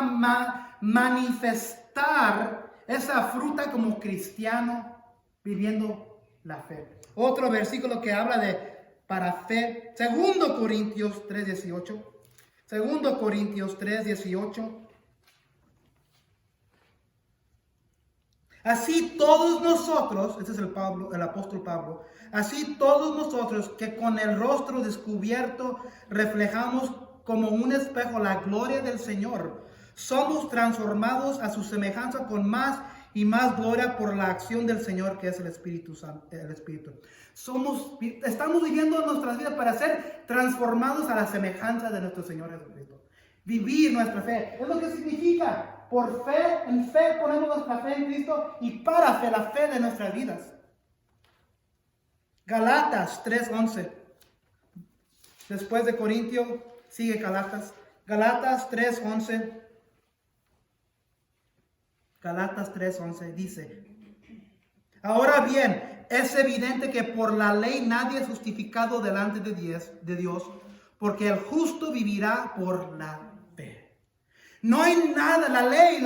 manifestar esa fruta como cristiano, viviendo la fe. Otro versículo que habla de para fe, 2 Corintios 3:18. 2 Corintios 3:18. Así todos nosotros, este es el apóstol Pablo, así todos nosotros que con el rostro descubierto reflejamos como un espejo la gloria del Señor, somos transformados a su semejanza con más y más gloria por la acción del Señor, que es el Espíritu Santo, el Espíritu. Estamos viviendo nuestras vidas para ser transformados a la semejanza de nuestro Señor Jesucristo. Vivir nuestra fe, es lo que significa. Por fe, en fe ponemos nuestra fe en Cristo y para fe, la fe de nuestras vidas. Galatas 3:11. Después de Corintio, sigue Galatas. Galatas 3:11. Galatas 3:11 dice: ahora bien, es evidente que por la ley nadie es justificado delante de Dios, porque el justo vivirá por la fe. No hay nada, la ley,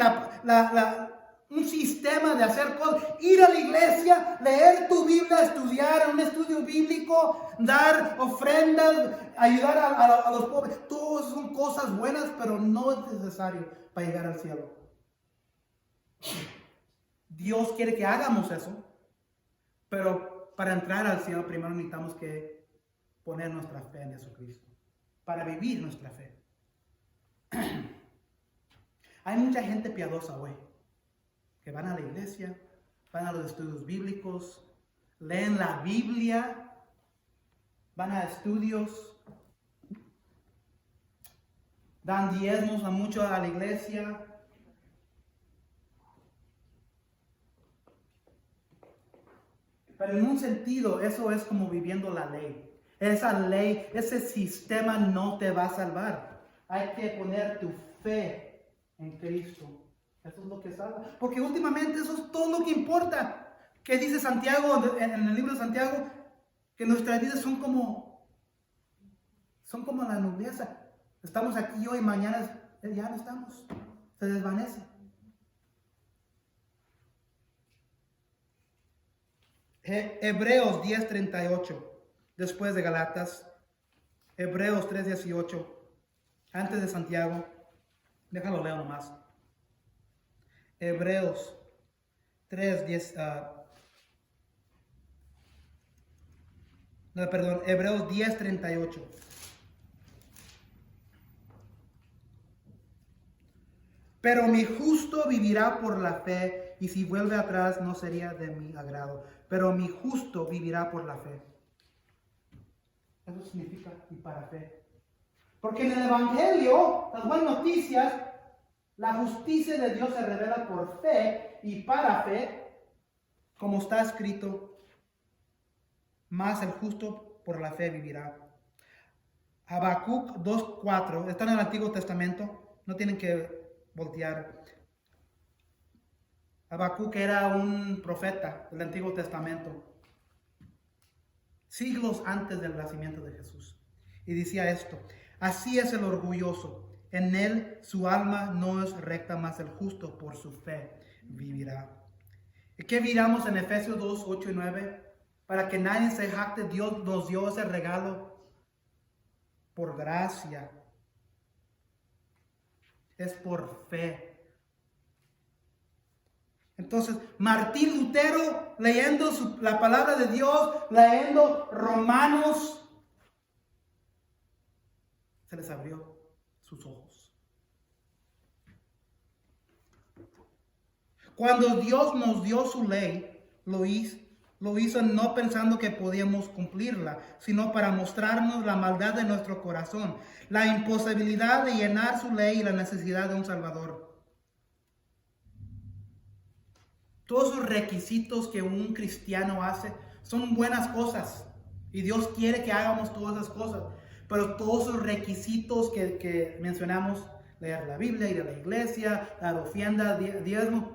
un sistema de hacer cosas, ir a la iglesia, leer tu Biblia, estudiar un estudio bíblico, dar ofrendas, ayudar a los pobres. Todas son cosas buenas, pero no es necesario para llegar al cielo. Dios quiere que hagamos eso, pero para entrar al cielo primero necesitamos que poner nuestra fe en Jesucristo, para vivir nuestra fe. Hay mucha gente piadosa hoy, que van a la iglesia, van a los estudios bíblicos, leen la Biblia, van a estudios, dan diezmos a mucho a la iglesia. Pero en un sentido, eso es como viviendo la ley. Esa ley, ese sistema no te va a salvar. Hay que poner tu fe en Cristo. Eso es lo que salva. Porque últimamente eso es todo lo que importa. ¿Qué dice Santiago en el libro de Santiago? Que nuestras vidas son como la nubleza. Estamos aquí hoy, mañana ya no estamos. Se desvanece. Hebreos 10:38, después de Galatas. Hebreos 3:18, antes de Santiago. Déjalo leer nomás. Hebreos 3:10, Hebreos 10:38. Pero mi justo vivirá por la fe, y si vuelve atrás no sería de mi agrado. Pero mi justo vivirá por la fe. Eso significa y para fe. Porque en el Evangelio, las buenas noticias, la justicia de Dios se revela por fe y para fe, como está escrito, más el justo por la fe vivirá. Habacuc 2:4, está en el Antiguo Testamento, no tienen que voltear. Habacuc era un profeta del Antiguo Testamento, siglos antes del nacimiento de Jesús. Y decía esto: así es el orgulloso, en él su alma no es recta, mas el justo por su fe vivirá. ¿Y qué miramos en Efesios 2:8-9? Para que nadie se jacte, Dios nos dio ese regalo por gracia. Es por fe. Entonces, Martín Lutero, leyendo la palabra de Dios, leyendo Romanos, se les abrió sus ojos. Cuando Dios nos dio su ley, lo hizo no pensando que podíamos cumplirla, sino para mostrarnos la maldad de nuestro corazón, la imposibilidad de llenar su ley y la necesidad de un Salvador. Todos los requisitos que un cristiano hace son buenas cosas. Y Dios quiere que hagamos todas esas cosas. Pero todos los requisitos que mencionamos, leer la Biblia, ir a la iglesia, dar ofrenda, diezmo,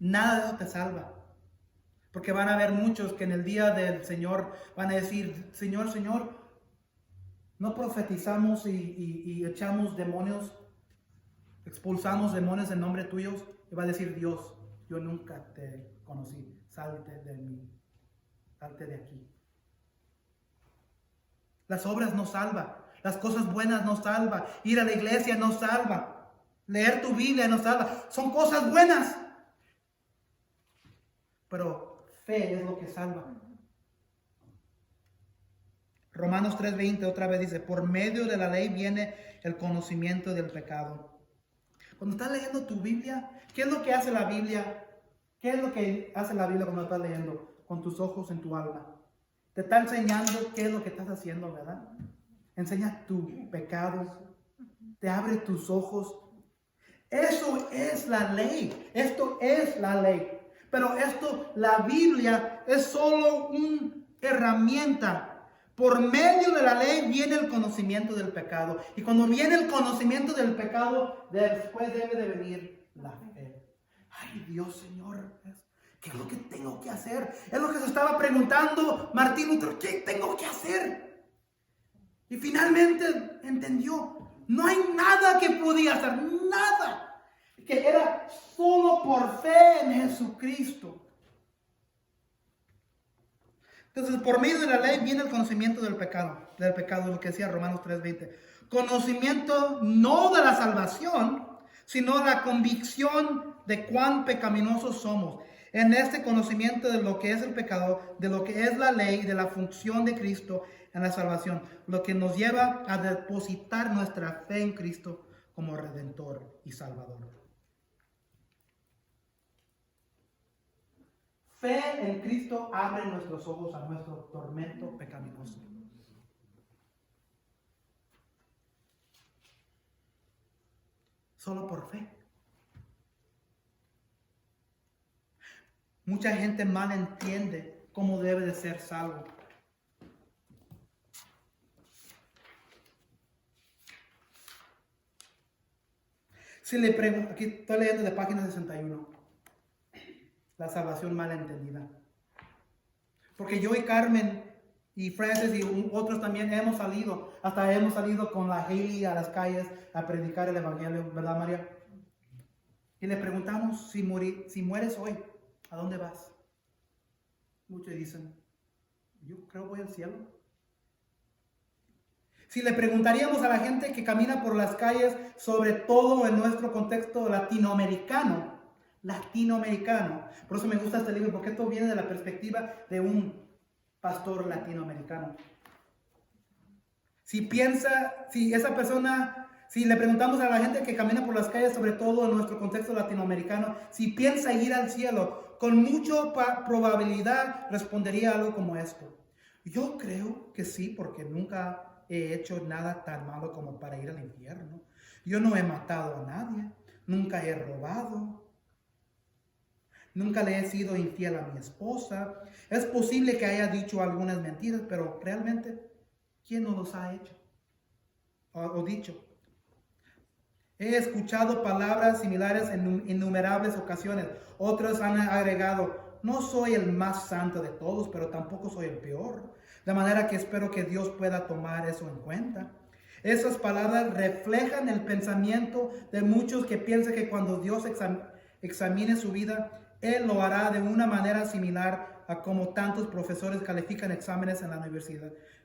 nada de eso te salva. Porque van a haber muchos que en el día del Señor van a decir: Señor, Señor, no profetizamos y echamos demonios, expulsamos demonios en nombre tuyo. Y va a decir Dios: yo nunca te conocí, salte de mí, salte de aquí. Las obras no salvan, las cosas buenas no salvan, ir a la iglesia no salva, leer tu Biblia no salva, son cosas buenas. Pero fe es lo que salva. Romanos 3:20 otra vez dice: por medio de la ley viene el conocimiento del pecado. Cuando estás leyendo tu Biblia, ¿qué es lo que hace la Biblia? ¿Qué es lo que hace la Biblia cuando estás leyendo? Con tus ojos en tu alma. Te está enseñando qué es lo que estás haciendo, ¿verdad? Enseña tu pecado. Te abre tus ojos. Eso es la ley. Esto es la ley. Pero la Biblia es solo herramienta. Por medio de la ley viene el conocimiento del pecado. Y cuando viene el conocimiento del pecado, después debe de venir la fe. Ay, Dios, Señor, ¿qué es lo que tengo que hacer? Es lo que se estaba preguntando Martín Lutero. ¿Qué tengo que hacer? Y finalmente entendió. No hay nada que podía hacer. Nada. Que era solo por fe en Jesucristo. Entonces, por medio de la ley viene el conocimiento del pecado, lo que decía Romanos 3:20. Conocimiento no de la salvación, sino la convicción de cuán pecaminosos somos. En este conocimiento de lo que es el pecado, de lo que es la ley, de la función de Cristo en la salvación, lo que nos lleva a depositar nuestra fe en Cristo como Redentor y Salvador. Fe en Cristo abre nuestros ojos a nuestro tormento pecaminoso. Solo por fe. Mucha gente mal entiende cómo debe de ser salvo. Si le pregunto, aquí estoy leyendo de página 61. La salvación mal entendida. Porque yo y Carmen y Francis y otros también hemos salido con la Hailey a las calles a predicar el evangelio, ¿verdad, María? Y le preguntamos, si mueres hoy, ¿a dónde vas? Muchos dicen, yo creo voy al cielo. Si le preguntaríamos a la gente que camina por las calles, sobre todo en nuestro contexto latinoamericano, por eso me gusta este libro, porque esto viene de la perspectiva de un pastor latinoamericano. Si le preguntamos a la gente que camina por las calles, sobre todo en nuestro contexto latinoamericano, si piensa ir al cielo, con mucha probabilidad respondería algo como esto. Yo creo que sí, porque nunca he hecho nada tan malo como para ir al infierno. Yo no he matado a nadie, nunca he robado. Nunca le he sido infiel a mi esposa. Es posible que haya dicho algunas mentiras, pero realmente, ¿quién no los ha hecho o dicho? He escuchado palabras similares en innumerables ocasiones. Otros han agregado, no soy el más santo de todos, pero tampoco soy el peor. De manera que espero que Dios pueda tomar eso en cuenta. Esas palabras reflejan el pensamiento de muchos que piensan que cuando Dios examine su vida, Él lo hará de una manera similar a como tantos profesores califican exámenes en la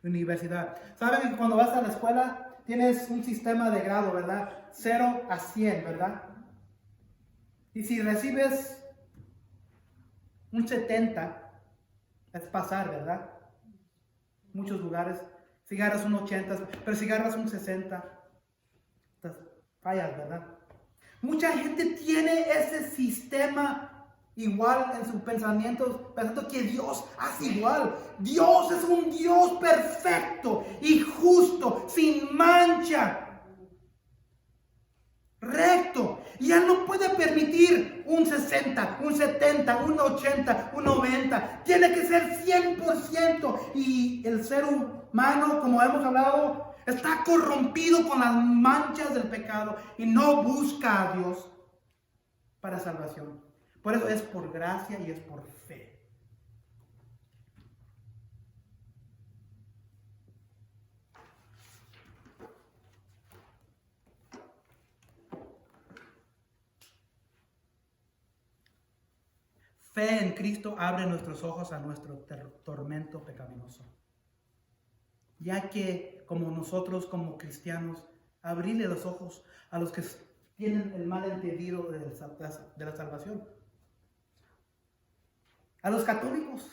universidad. Saben que cuando vas a la escuela tienes un sistema de grado, ¿verdad? 0 a 100, ¿verdad? Y si recibes un 70, es pasar, ¿verdad? Muchos lugares. Si agarras un 80, pero si agarras un 60, fallas, ¿verdad? Mucha gente tiene ese sistema igual en sus pensamientos, pensando que Dios hace igual. Dios es un Dios perfecto y justo, sin mancha, recto. Y Él no puede permitir un 60, un 70, un 80, un 90. Tiene que ser 100%. Y el ser humano, como hemos hablado, está corrompido con las manchas del pecado y no busca a Dios para salvación. Por eso es por gracia y es por fe. Fe en Cristo abre nuestros ojos a nuestro tormento pecaminoso. Ya que como nosotros como cristianos, abrirle los ojos a los que tienen el malentendido de la salvación. A los católicos.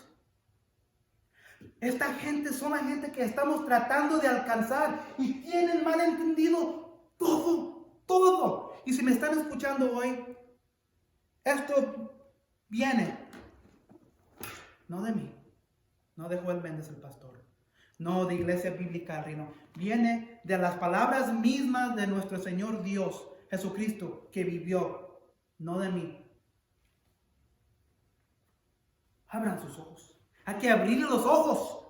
Esta gente son la gente que estamos tratando de alcanzar y tienen malentendido todo. Y si me están escuchando hoy, esto viene no de mí, no de Joel Méndez el pastor, no de Iglesia Bíblica del Reino, viene de las palabras mismas de nuestro Señor Dios Jesucristo que vivió, no de mí. Abran sus ojos. Hay que abrirle los ojos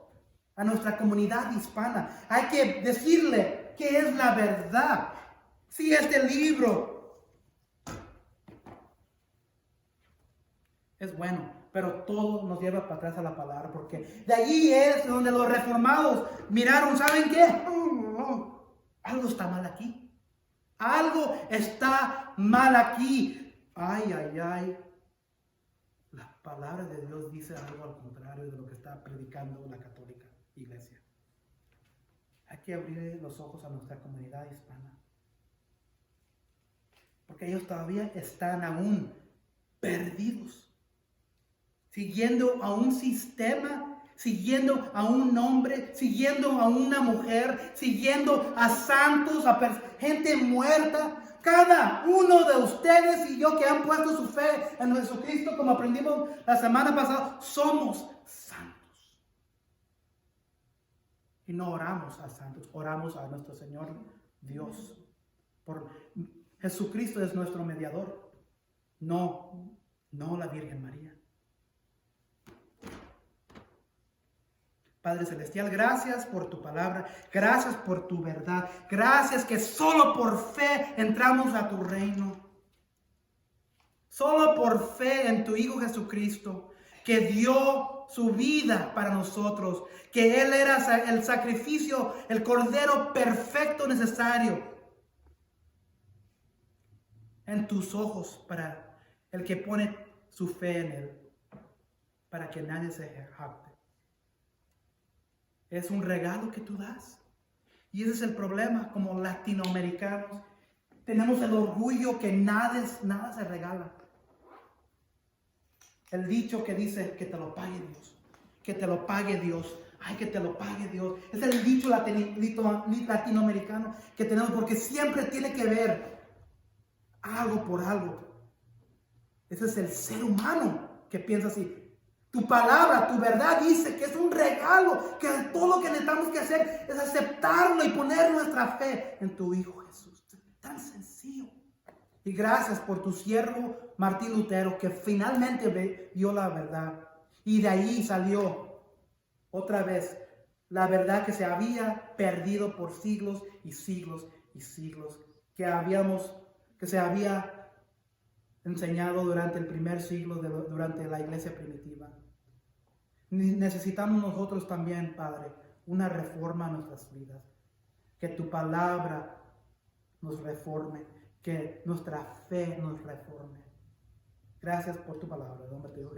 a nuestra comunidad hispana. Hay que decirle qué es la verdad. Si este libro es bueno, pero todo nos lleva para atrás a la palabra, porque de allí es donde los reformados miraron, ¿saben qué? Algo está mal aquí. Algo está mal aquí. Ay, ay, ay. La palabra de Dios dice algo al contrario de lo que está predicando la católica iglesia. Hay que abrir los ojos a nuestra comunidad hispana. Porque ellos todavía están aún perdidos. Siguiendo a un sistema, siguiendo a un hombre, siguiendo a una mujer, siguiendo a santos, a gente muerta. Cada uno de ustedes y yo que han puesto su fe en Jesucristo, como aprendimos la semana pasada, somos santos. Y no oramos a santos, oramos a nuestro Señor Dios. Por Jesucristo es nuestro mediador, no la Virgen María. Padre Celestial, gracias por tu palabra, gracias por tu verdad, gracias que solo por fe entramos a tu reino. Solo por fe en tu Hijo Jesucristo, que dio su vida para nosotros, que Él era el sacrificio, el cordero perfecto necesario en tus ojos para el que pone su fe en Él, para que nadie se jacte. Es un regalo que tú das. Y ese es el problema, como latinoamericanos. Tenemos el orgullo que nada se regala. El dicho que dice que te lo pague Dios. Que te lo pague Dios. Ay, que te lo pague Dios. Es el dicho latinoamericano que tenemos, porque siempre tiene que ver algo por algo. Ese es el ser humano que piensa así. Tu palabra, tu verdad dice que es un regalo, que todo lo que necesitamos que hacer es aceptarlo y poner nuestra fe en tu Hijo Jesús. Tan sencillo. Y gracias por tu siervo Martín Lutero, que finalmente vio la verdad. Y de ahí salió otra vez la verdad que se había perdido por siglos y siglos y siglos. Que se había enseñado durante el primer siglo, durante la iglesia primitiva. Necesitamos nosotros también, Padre, una reforma en nuestras vidas. Que tu palabra nos reforme, que nuestra fe nos reforme. Gracias por tu palabra, en nombre de Dios.